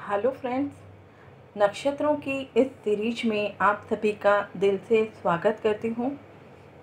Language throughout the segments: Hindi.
हेलो फ्रेंड्स, नक्षत्रों की इस सीरीज में आप सभी का दिल से स्वागत करती हूँ।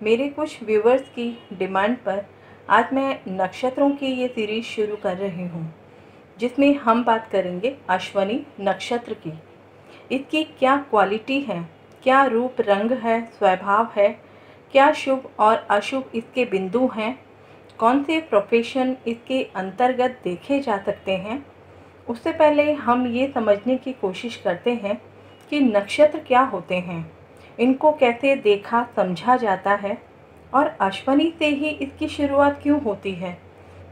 मेरे कुछ व्यूवर्स की डिमांड पर आज मैं नक्षत्रों की ये सीरीज शुरू कर रही हूँ, जिसमें हम बात करेंगे अश्विनी नक्षत्र की। इसकी क्या क्वालिटी है, क्या रूप रंग है, स्वभाव है, क्या शुभ और अशुभ इसके बिंदु हैं, कौन से प्रोफेशन इसके अंतर्गत देखे जा सकते हैं। उससे पहले हम ये समझने की कोशिश करते हैं कि नक्षत्र क्या होते हैं, इनको कैसे देखा समझा जाता है और अश्विनी से ही इसकी शुरुआत क्यों होती है।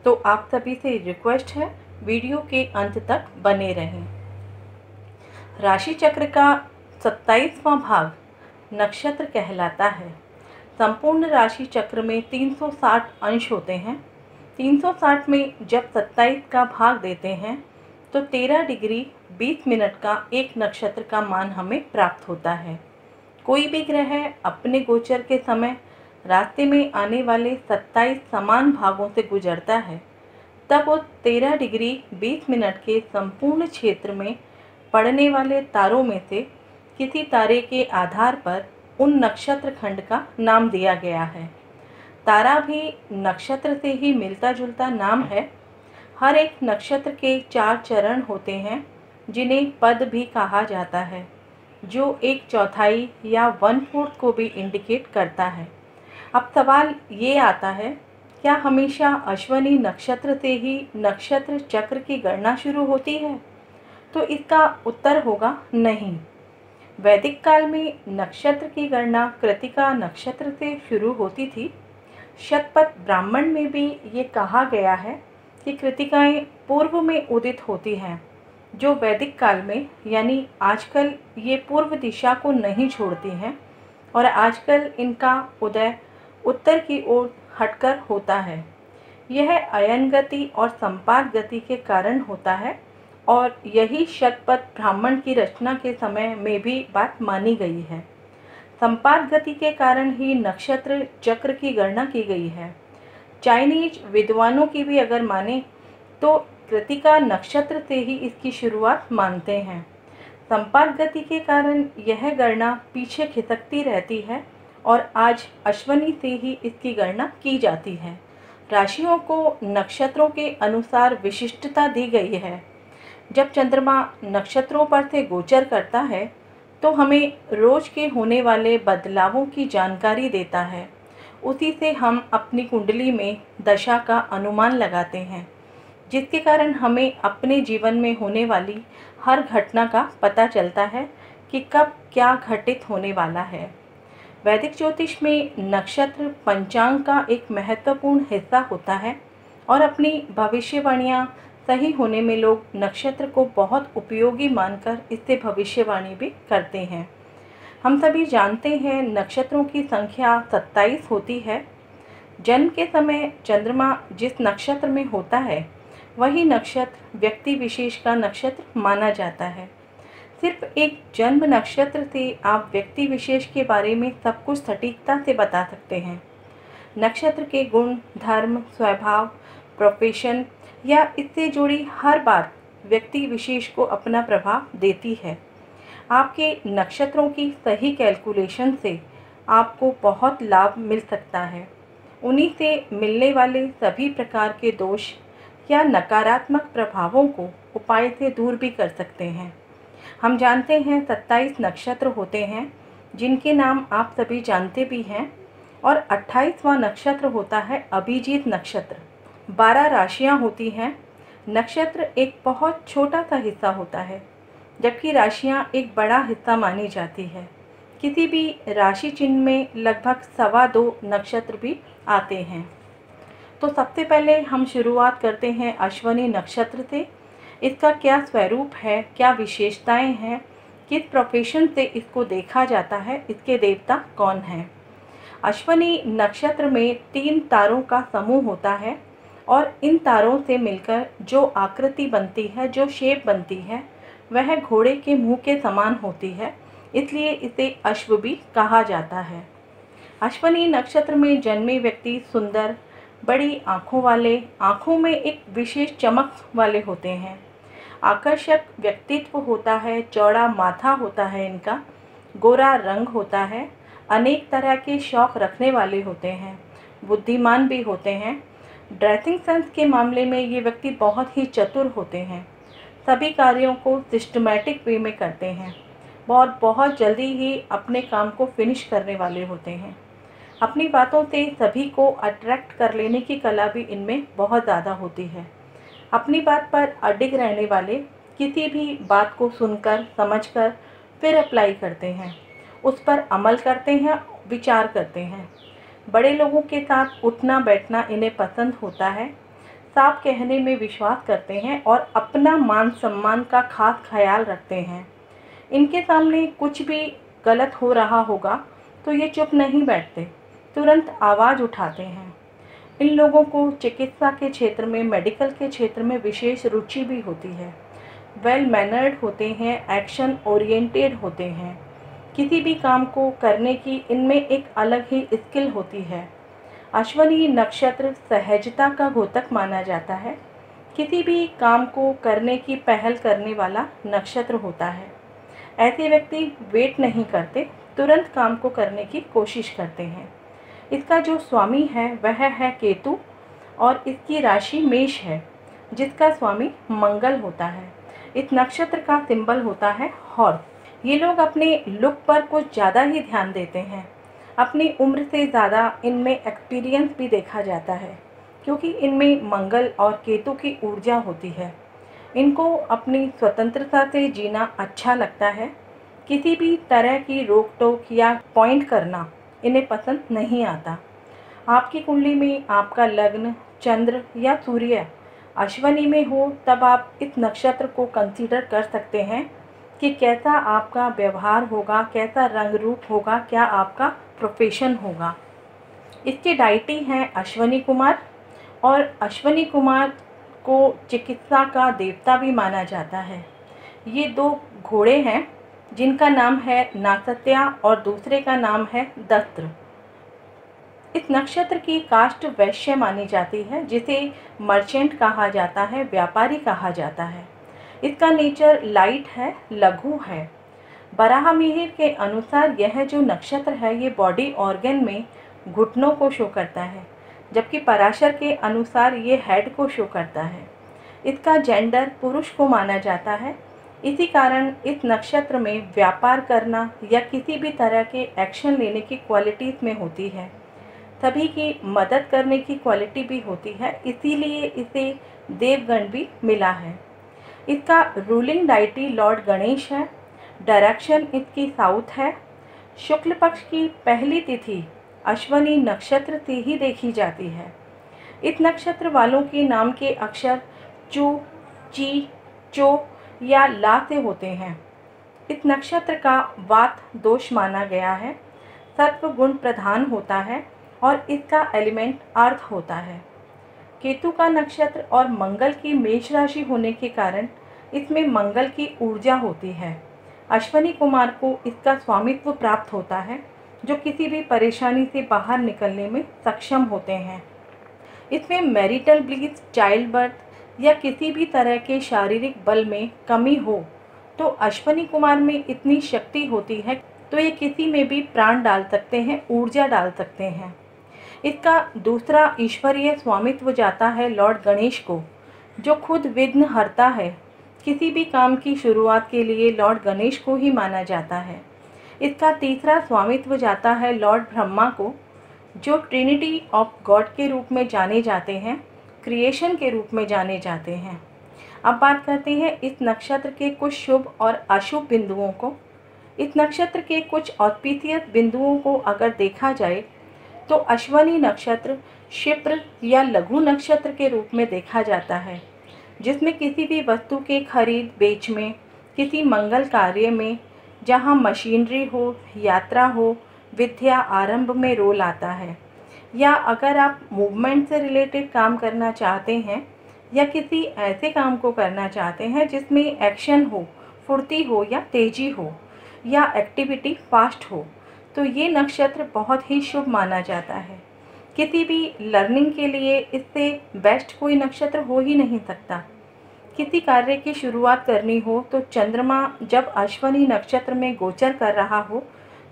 तो आप सभी से रिक्वेस्ट है, वीडियो के अंत तक बने रहें। राशि चक्र का 27वां भाग नक्षत्र कहलाता है। संपूर्ण राशि चक्र में 360 अंश होते हैं। 360 में जब 27 का भाग देते हैं तो 13 डिग्री 20 मिनट का एक नक्षत्र का मान हमें प्राप्त होता है। कोई भी ग्रह अपने गोचर के समय रास्ते में आने वाले 27 समान भागों से गुजरता है, तब वो 13 डिग्री 20 मिनट के संपूर्ण क्षेत्र में पड़ने वाले तारों में से किसी तारे के आधार पर उन नक्षत्र खंड का नाम दिया गया है। तारा भी नक्षत्र से ही मिलता जुलता नाम है। हर एक नक्षत्र के 4 चरण होते हैं, जिन्हें पद भी कहा जाता है, जो 1/4 या 1/4 को भी इंडिकेट करता है। अब सवाल ये आता है, क्या हमेशा अश्विनी नक्षत्र से ही नक्षत्र चक्र की गणना शुरू होती है? तो इसका उत्तर होगा नहीं। वैदिक काल में नक्षत्र की गणना कृतिका नक्षत्र से शुरू होती थी। शतपथ ब्राह्मण में भी ये कहा गया है कि कृतिकाएं पूर्व में उदित होती हैं, जो वैदिक काल में यानी आजकल ये पूर्व दिशा को नहीं छोड़ती हैं और आजकल इनका उदय उत्तर की ओर हटकर होता है। यह अयन गति और संपात गति के कारण होता है और यही शतपथ ब्राह्मण की रचना के समय में भी बात मानी गई है। संपात गति के कारण ही नक्षत्र चक्र की गणना की गई है। चाइनीज विद्वानों की भी अगर माने तो कृतिका नक्षत्र से ही इसकी शुरुआत मानते हैं। संपात गति के कारण यह गणना पीछे खिसकती रहती है और आज अश्विनी से ही इसकी गणना की जाती है। राशियों को नक्षत्रों के अनुसार विशिष्टता दी गई है। जब चंद्रमा नक्षत्रों पर से गोचर करता है तो हमें रोज के होने वाले बदलावों की जानकारी देता है। उसी से हम अपनी कुंडली में दशा का अनुमान लगाते हैं, जिसके कारण हमें अपने जीवन में होने वाली हर घटना का पता चलता है कि कब क्या घटित होने वाला है। वैदिक ज्योतिष में नक्षत्र पंचांग का एक महत्वपूर्ण हिस्सा होता है और अपनी भविष्यवाणियाँ सही होने में लोग नक्षत्र को बहुत उपयोगी मानकर इससे भविष्यवाणी भी करते हैं। हम सभी जानते हैं नक्षत्रों की संख्या 27 होती है। जन्म के समय चंद्रमा जिस नक्षत्र में होता है, वही नक्षत्र व्यक्ति विशेष का नक्षत्र माना जाता है। सिर्फ एक जन्म नक्षत्र से आप व्यक्ति विशेष के बारे में सब कुछ सटीकता से बता सकते हैं। नक्षत्र के गुण, धर्म, स्वभाव, प्रोफेशन या इससे जुड़ी हर बात व्यक्ति विशेष को अपना प्रभाव देती है। आपके नक्षत्रों की सही कैलकुलेशन से आपको बहुत लाभ मिल सकता है। उन्हीं से मिलने वाले सभी प्रकार के दोष या नकारात्मक प्रभावों को उपाय से दूर भी कर सकते हैं। हम जानते हैं 27 नक्षत्र होते हैं, जिनके नाम आप सभी जानते भी हैं, और 28वां नक्षत्र होता है अभिजीत नक्षत्र। 12 राशियां होती हैं। नक्षत्र एक बहुत छोटा सा हिस्सा होता है, जबकि राशियां एक बड़ा हिस्सा मानी जाती है। किसी भी राशि चिन्ह में लगभग 2.25 नक्षत्र भी आते हैं। तो सबसे पहले हम शुरुआत करते हैं अश्विनी नक्षत्र से। इसका क्या स्वरूप है, क्या विशेषताएं हैं, किस प्रोफेशन से इसको देखा जाता है, इसके देवता कौन हैं। अश्विनी नक्षत्र में 3 तारों का समूह होता है और इन तारों से मिलकर जो आकृति बनती है, जो शेप बनती है, वह घोड़े के मुंह के समान होती है, इसलिए इसे अश्व भी कहा जाता है। अश्विनी नक्षत्र में जन्मे व्यक्ति सुंदर, बड़ी आँखों वाले, आँखों में एक विशेष चमक वाले होते हैं। आकर्षक व्यक्तित्व होता है, चौड़ा माथा होता है इनका, गोरा रंग होता है, अनेक तरह के शौक रखने वाले होते हैं, बुद्धिमान भी होते हैं। ड्रेसिंग सेंस के मामले में ये व्यक्ति बहुत ही चतुर होते हैं, सभी कार्यों को सिस्टमैटिक वे में करते हैं, बहुत जल्दी ही अपने काम को फिनिश करने वाले होते हैं। अपनी बातों से सभी को अट्रैक्ट कर लेने की कला भी इनमें बहुत ज़्यादा होती है। अपनी बात पर अडिग रहने वाले किसी भी बात को सुनकर समझकर फिर अप्लाई करते हैं, उस पर अमल करते हैं, विचार करते हैं। बड़े लोगों के साथ उठना बैठना इन्हें पसंद होता है, साफ कहने में विश्वास करते हैं और अपना मान सम्मान का खास ख्याल रखते हैं। इनके सामने कुछ भी गलत हो रहा होगा तो ये चुप नहीं बैठते, तुरंत आवाज़ उठाते हैं। इन लोगों को चिकित्सा के क्षेत्र में, मेडिकल के क्षेत्र में विशेष रुचि भी होती है। वेल मैनर्ड होते हैं, एक्शन ओरिएंटेड होते हैं। किसी भी काम को करने की इनमें एक अलग ही स्किल होती है। अश्विनी नक्षत्र सहजता का द्योतक माना जाता है। किसी भी काम को करने की पहल करने वाला नक्षत्र होता है। ऐसे व्यक्ति वेट नहीं करते, तुरंत काम को करने की कोशिश करते हैं। इसका जो स्वामी है वह है केतु और इसकी राशि मेष है, जिसका स्वामी मंगल होता है। इस नक्षत्र का सिंबल होता है हॉर्स। ये लोग अपने लुक पर कुछ ज़्यादा ही ध्यान देते हैं। अपनी उम्र से ज़्यादा इनमें एक्सपीरियंस भी देखा जाता है, क्योंकि इनमें मंगल और केतु की ऊर्जा होती है। इनको अपनी स्वतंत्रता से जीना अच्छा लगता है। किसी भी तरह की रोक टोक या पॉइंट करना इन्हें पसंद नहीं आता। आपकी कुंडली में आपका लग्न, चंद्र या सूर्य अश्विनी में हो तब आप इस नक्षत्र को कंसीडर कर सकते हैं कि कैसा आपका व्यवहार होगा, कैसा रंग रूप होगा, क्या आपका प्रोफेशन होगा। इसके डायटी हैं अश्विनी कुमार, और अश्विनी कुमार को चिकित्सा का देवता भी माना जाता है। ये दो घोड़े हैं जिनका नाम है नासत्या और दूसरे का नाम है दस्त्र। इस नक्षत्र की कास्ट वैश्य मानी जाती है, जिसे मर्चेंट कहा जाता है, व्यापारी कहा जाता है। इसका नेचर लाइट है, लघु है। बराह मिहिर के अनुसार यह जो नक्षत्र है ये बॉडी ऑर्गन में घुटनों को शो करता है, जबकि पराशर के अनुसार ये हेड को शो करता है। इसका जेंडर पुरुष को माना जाता है। इसी कारण इस नक्षत्र में व्यापार करना या किसी भी तरह के एक्शन लेने की क्वालिटीज़ में होती है। सभी की मदद करने की क्वालिटी भी होती है, इसीलिए इसे देवगण भी मिला है। इसका रूलिंग डाइटी लॉर्ड गणेश है। डायरेक्शन इसकी साउथ है। शुक्ल पक्ष की पहली तिथि अश्विनी नक्षत्र से ही देखी जाती है। इस नक्षत्र वालों के नाम के अक्षर चू, ची, चो या ला से होते हैं। इस नक्षत्र का वात दोष माना गया है। सत्व गुण प्रधान होता है और इसका एलिमेंट अर्थ होता है। केतु का नक्षत्र और मंगल की मेष राशि होने के कारण इसमें मंगल की ऊर्जा होती है। अश्विनी कुमार को इसका स्वामित्व प्राप्त होता है, जो किसी भी परेशानी से बाहर निकलने में सक्षम होते हैं। इसमें मैरिटल ब्लीस, चाइल्ड बर्थ या किसी भी तरह के शारीरिक बल में कमी हो तो अश्विनी कुमार में इतनी शक्ति होती है तो ये किसी में भी प्राण डाल सकते हैं, ऊर्जा डाल सकते हैं। इसका दूसरा ईश्वरीय स्वामित्व जाता है लॉर्ड गणेश को, जो खुद विघ्न हरता है। किसी भी काम की शुरुआत के लिए लॉर्ड गणेश को ही माना जाता है। इसका तीसरा स्वामित्व जाता है लॉर्ड ब्रह्मा को, जो ट्रिनिटी ऑफ गॉड के रूप में जाने जाते हैं, क्रिएशन के रूप में जाने जाते हैं। अब बात करते हैं इस नक्षत्र के कुछ शुभ और अशुभ बिंदुओं को। इस नक्षत्र के कुछ ऑस्पिशियस बिंदुओं को अगर देखा जाए तो अश्विनी नक्षत्र क्षिप्र या लघु नक्षत्र के रूप में देखा जाता है, जिसमें किसी भी वस्तु के खरीद बेच में, किसी मंगल कार्य में, जहां मशीनरी हो, यात्रा हो, विद्या आरंभ में रोल आता है। या अगर आप मूवमेंट से रिलेटेड काम करना चाहते हैं या किसी ऐसे काम को करना चाहते हैं जिसमें एक्शन हो, फुर्ती हो या तेज़ी हो या एक्टिविटी फास्ट हो, तो ये नक्षत्र बहुत ही शुभ माना जाता है। किसी भी लर्निंग के लिए इससे बेस्ट कोई नक्षत्र हो ही नहीं सकता। किसी कार्य की शुरुआत करनी हो तो चंद्रमा जब अश्विनी नक्षत्र में गोचर कर रहा हो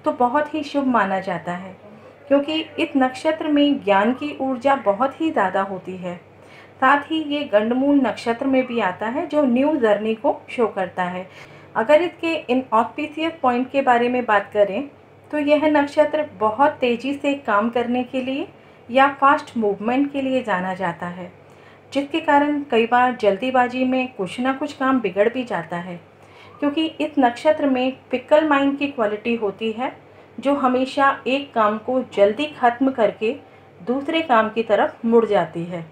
तो बहुत ही शुभ माना जाता है, क्योंकि इस नक्षत्र में ज्ञान की ऊर्जा बहुत ही ज़्यादा होती है। साथ ही ये गंडमूल नक्षत्र में भी आता है जो न्यू जर्नी को शो करता है। अगर इसके इन ऑस्पिशियस पॉइंट के बारे में बात करें तो यह नक्षत्र बहुत तेज़ी से काम करने के लिए या फास्ट मूवमेंट के लिए जाना जाता है, जिसके कारण कई बार जल्दीबाजी में कुछ ना कुछ काम बिगड़ भी जाता है, क्योंकि इस नक्षत्र में फिक्कल माइंड की क्वालिटी होती है जो हमेशा एक काम को जल्दी खत्म करके दूसरे काम की तरफ मुड़ जाती है।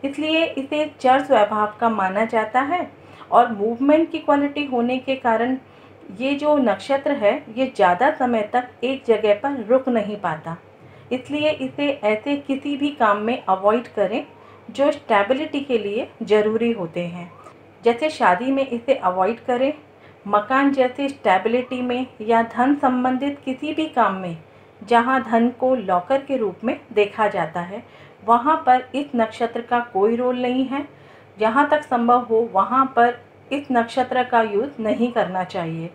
इसलिए इसे चर स्वभाव का माना जाता है और मूवमेंट की क्वालिटी होने के कारण ये जो नक्षत्र है ये ज़्यादा समय तक एक जगह पर रुक नहीं पाता। इसलिए इसे ऐसे किसी भी काम में अवॉइड करें जो स्टेबिलिटी के लिए ज़रूरी होते हैं। जैसे शादी में इसे अवॉइड करें, मकान जैसे स्टेबिलिटी में या धन संबंधित किसी भी काम में जहां धन को लॉकर के रूप में देखा जाता है वहां पर इस नक्षत्र का कोई रोल नहीं है। जहां तक संभव हो वहां पर इस नक्षत्र का यूज़ नहीं करना चाहिए।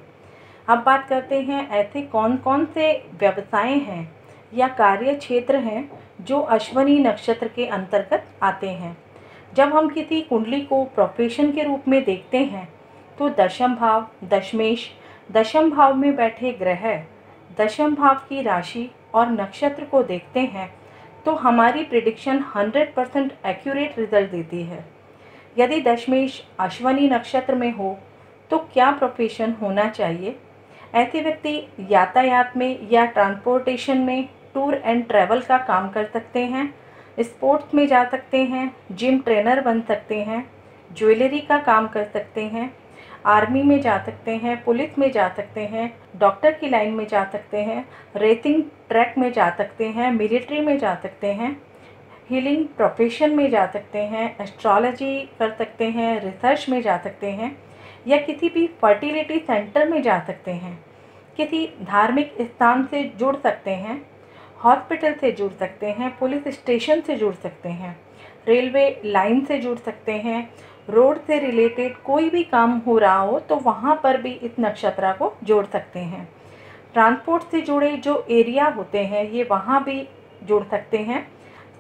अब बात करते हैं ऐसे कौन कौन से व्यवसाय हैं या कार्य क्षेत्र हैं जो अश्विनी नक्षत्र के अंतर्गत आते हैं। जब हम किसी कुंडली को प्रोफेशन के रूप में देखते हैं तो दशम भाव, दशमेश, दशम भाव में बैठे ग्रह, दशम भाव की राशि और नक्षत्र को देखते हैं तो हमारी प्रिडिक्शन 100% एक्यूरेट रिजल्ट देती है। यदि दशमेश अश्विनी नक्षत्र में हो तो क्या प्रोफेशन होना चाहिए? ऐसे व्यक्ति यातायात में या ट्रांसपोर्टेशन में टूर एंड ट्रैवल का काम कर सकते हैं, स्पोर्ट्स में जा सकते हैं, जिम ट्रेनर बन सकते हैं, ज्वेलरी का काम कर सकते हैं, आर्मी में जा सकते हैं, पुलिस में जा सकते हैं, डॉक्टर की लाइन में जा सकते हैं, रेसिंग ट्रैक में जा सकते हैं, मिलिट्री में जा सकते हैं, हीलिंग प्रोफेशन में जा सकते हैं, एस्ट्रोलॉजी कर सकते हैं, रिसर्च में जा सकते हैं या किसी भी फर्टिलिटी सेंटर में जा सकते हैं, किसी धार्मिक स्थान से जुड़ सकते हैं, हॉस्पिटल से जुड़ सकते हैं, पुलिस स्टेशन से जुड़ सकते हैं, रेलवे लाइन से जुड़ सकते हैं, रोड से रिलेटेड कोई भी काम हो रहा हो तो वहाँ पर भी इस नक्षत्र को जोड़ सकते हैं। ट्रांसपोर्ट से जुड़े जो एरिया होते हैं ये वहाँ भी जुड़ सकते हैं,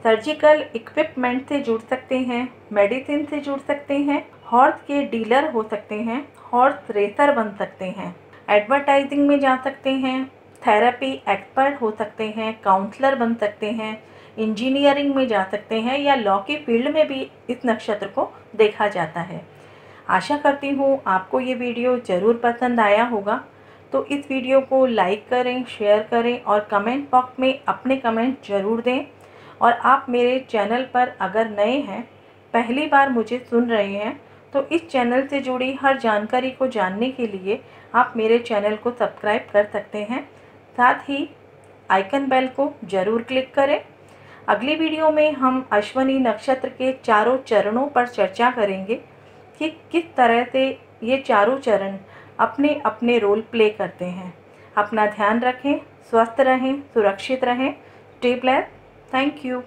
सर्जिकल इक्विपमेंट से जुड़ सकते हैं, मेडिसिन से जुड़ सकते हैं, हॉर्स के डीलर हो सकते हैं, हॉर्स रेसर बन सकते हैं, एडवर्टाइजिंग में जा सकते हैं, थेरेपी एक्सपर्ट हो सकते हैं, काउंसलर बन सकते हैं, इंजीनियरिंग में जा सकते हैं या लॉ की फील्ड में भी इस नक्षत्र को देखा जाता है। आशा करती हूँ आपको ये वीडियो ज़रूर पसंद आया होगा। तो इस वीडियो को लाइक करें, शेयर करें और कमेंट बॉक्स में अपने कमेंट ज़रूर दें। और आप मेरे चैनल पर अगर नए हैं, पहली बार मुझे सुन रहे हैं, तो इस चैनल से जुड़ी हर जानकारी को जानने के लिए आप मेरे चैनल को सब्सक्राइब कर सकते हैं। साथ ही आइकन बेल को ज़रूर क्लिक करें। अगली वीडियो में हम अश्विनी नक्षत्र के चारों चरणों पर चर्चा करेंगे कि किस तरह से ये चारों चरण अपने अपने रोल प्ले करते हैं। अपना ध्यान रखें, स्वस्थ रहें, सुरक्षित रहें। Stay blessed. Thank you.